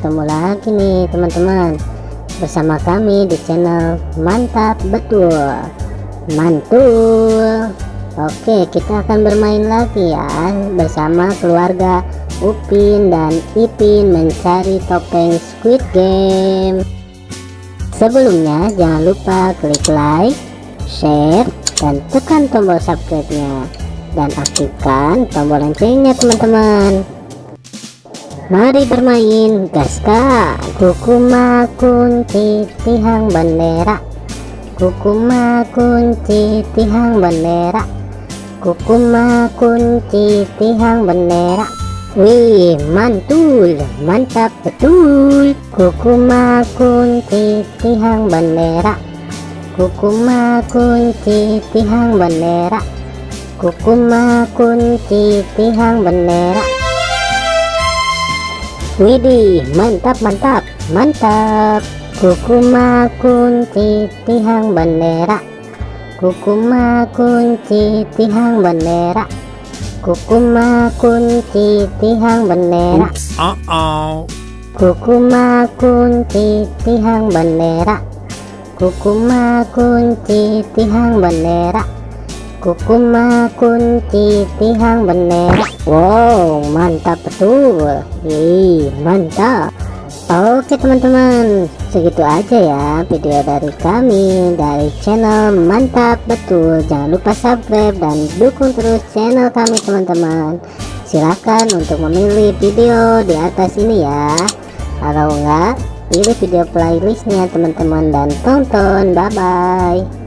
ketemu lagi nih teman-teman bersama kami di channel Mantap Betul Mantul. Oke, kita akan bermain lagi ya bersama keluarga Upin dan Ipin mencari topeng Squid Game. Sebelumnya jangan lupa klik like, share, dan tekan tombol subscribe-nya dan aktifkan tombol loncengnya teman-teman. Mari bermain, gaska. Kukuma kunci tihang bendera, kukuma kunci tihang bendera, kukuma kunci tihang bendera. Wih, mantul, mantap betul. Kukuma kunci tihang bendera, kukuma kunci tihang bendera, kukuma kunci tihang bendera. Widih, mantap mantap mantap. Kukuma kunci tihang bendera, kukuma kunci tihang bendera, kukuma kunci tihang bendera. Kukuma kunci tihang bendera, kukuma kunci tihang bendera, kukuma kunci tihang bendera. Wow, mantap betul. Mantap. Oke teman-teman, segitu aja ya video dari kami dari channel Mantap Betul. Jangan lupa subscribe dan dukung terus channel kami teman-teman. Silahkan untuk memilih video di atas ini ya. Kalau enggak, pilih video playlistnya teman-teman dan tonton. Bye bye.